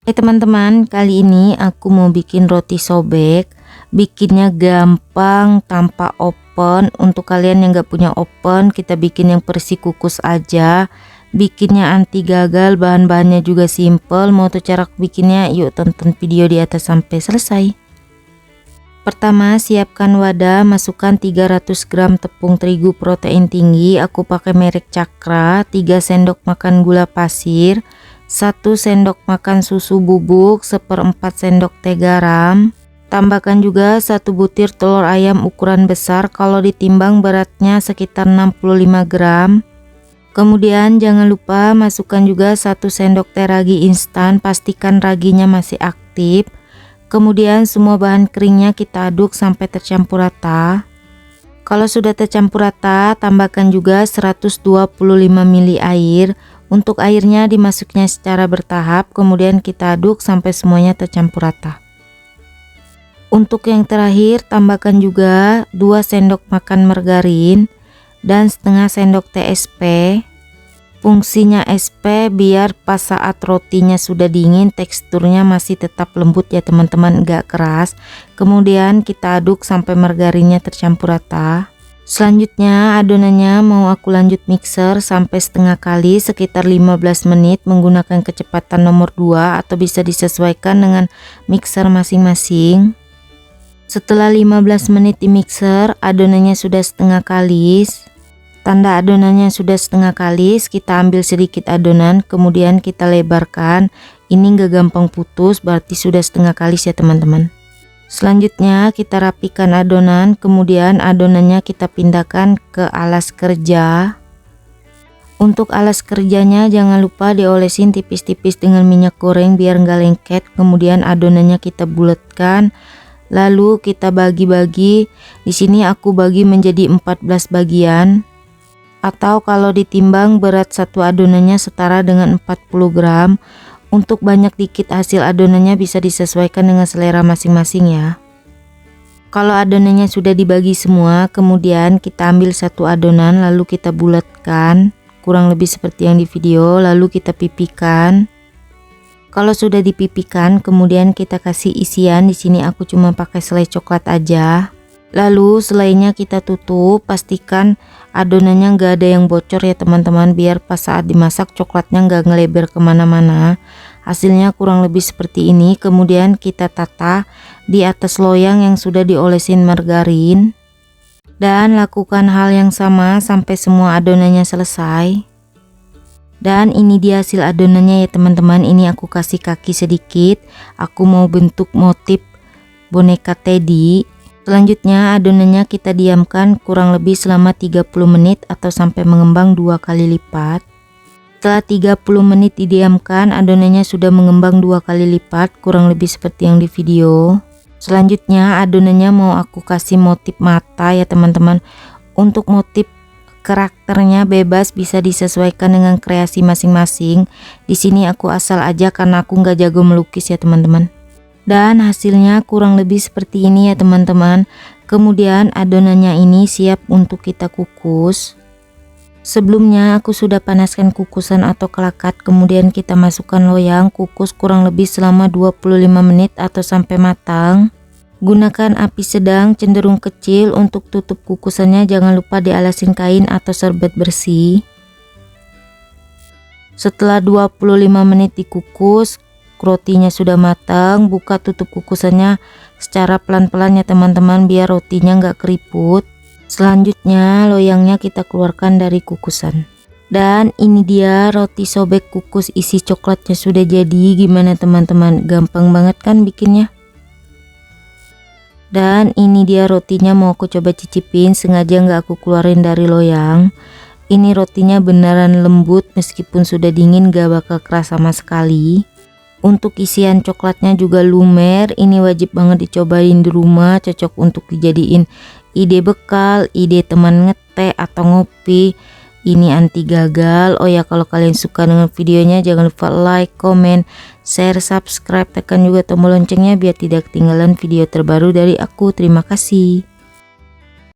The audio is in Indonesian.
Teman-teman, kali ini aku mau bikin roti sobek. Bikinnya gampang tanpa oven. Untuk kalian yang gak punya oven, kita bikin yang versi kukus aja. Bikinnya anti gagal, bahan-bahannya juga simple. Mau tuh cara bikinnya? Yuk tonton video di atas sampai selesai. Pertama, siapkan wadah, masukkan 300 gram tepung terigu protein tinggi. Aku pakai merek Cakra. 3 sendok makan gula pasir, 1 sendok makan susu bubuk, 1/4 sendok teh garam. Tambahkan juga 1 butir telur ayam ukuran besar, kalau ditimbang beratnya sekitar 65 gram. Kemudian jangan lupa masukkan juga 1 sendok teh ragi instan, pastikan raginya masih aktif. Kemudian semua bahan keringnya kita aduk sampai tercampur rata. Kalau sudah tercampur rata, tambahkan juga 125 ml air. Untuk airnya dimasuknya secara bertahap, kemudian kita aduk sampai semuanya tercampur rata. Untuk yang terakhir, tambahkan juga 2 sendok makan margarin dan setengah sendok TSP. Fungsinya SP biar pas saat rotinya sudah dingin teksturnya masih tetap lembut ya teman-teman, enggak keras. Kemudian kita aduk sampai margarinnya tercampur rata. Selanjutnya adonannya mau aku lanjut mixer sampai setengah kali sekitar 15 menit menggunakan kecepatan nomor 2 atau bisa disesuaikan dengan mixer masing-masing. Setelah 15 menit di mixer, adonannya sudah setengah kalis. Tanda adonannya sudah setengah kalis, kita ambil sedikit adonan kemudian kita lebarkan. Ini gak gampang putus, berarti sudah setengah kalis ya teman-teman. Selanjutnya kita rapikan adonan, kemudian adonannya kita pindahkan ke alas kerja. Untuk alas kerjanya jangan lupa diolesin tipis-tipis dengan minyak goreng biar gak lengket. Kemudian adonannya kita bulatkan, lalu kita bagi-bagi. Di sini aku bagi menjadi 14 bagian. Atau kalau ditimbang berat satu adonannya setara dengan 40 gram. Untuk banyak dikit hasil adonannya bisa disesuaikan dengan selera masing-masing ya. Kalau adonannya sudah dibagi semua, kemudian kita ambil satu adonan lalu kita bulatkan kurang lebih seperti yang di video, lalu kita pipihkan. Kalau sudah dipipihkan, kemudian kita kasih isian. Di sini aku cuma pakai selai coklat aja. Lalu selainya kita tutup, pastikan adonannya nggak ada yang bocor ya teman-teman, biar pas saat dimasak coklatnya nggak ngelebar kemana-mana. Hasilnya kurang lebih seperti ini. Kemudian kita tata di atas loyang yang sudah diolesin margarin. Dan lakukan hal yang sama sampai semua adonannya selesai. Dan ini dia hasil adonannya ya teman-teman. Ini aku kasih kaki sedikit, aku mau bentuk motif boneka Teddy. Selanjutnya adonannya kita diamkan kurang lebih selama 30 menit atau sampai mengembang 2 kali lipat. Setelah 30 menit didiamkan, adonannya sudah mengembang 2 kali lipat kurang lebih seperti yang di video. Selanjutnya adonannya mau aku kasih motif mata ya teman-teman. Untuk motif karakternya bebas, bisa disesuaikan dengan kreasi masing-masing. Di sini aku asal aja karena aku nggak jago melukis ya teman-teman. Dan hasilnya kurang lebih seperti ini ya teman-teman. Kemudian adonannya ini siap untuk kita kukus. Sebelumnya aku sudah panaskan kukusan atau kelakat, kemudian kita masukkan loyang, kukus kurang lebih selama 25 menit atau sampai matang. Gunakan api sedang cenderung kecil. Untuk tutup kukusannya jangan lupa dialasin kain atau serbet bersih. Setelah 25 menit dikukus, rotinya sudah matang. Buka tutup kukusannya secara pelan-pelan ya teman-teman, biar rotinya nggak keriput. Selanjutnya loyangnya kita keluarkan dari kukusan. Dan ini dia roti sobek kukus isi coklatnya sudah jadi. Gimana teman-teman, gampang banget kan bikinnya? Dan ini dia rotinya mau aku coba cicipin, sengaja nggak aku keluarin dari loyang. Ini rotinya beneran lembut, meskipun sudah dingin gak bakal keras sama sekali. Untuk isian coklatnya juga lumer. Ini wajib banget dicobain di rumah, cocok untuk dijadiin ide bekal, ide teman ngeteh atau ngopi. Ini anti gagal. Oh ya, kalau kalian suka dengan videonya jangan lupa like, comment, share, subscribe, tekan juga tombol loncengnya biar tidak ketinggalan video terbaru dari aku. Terima kasih.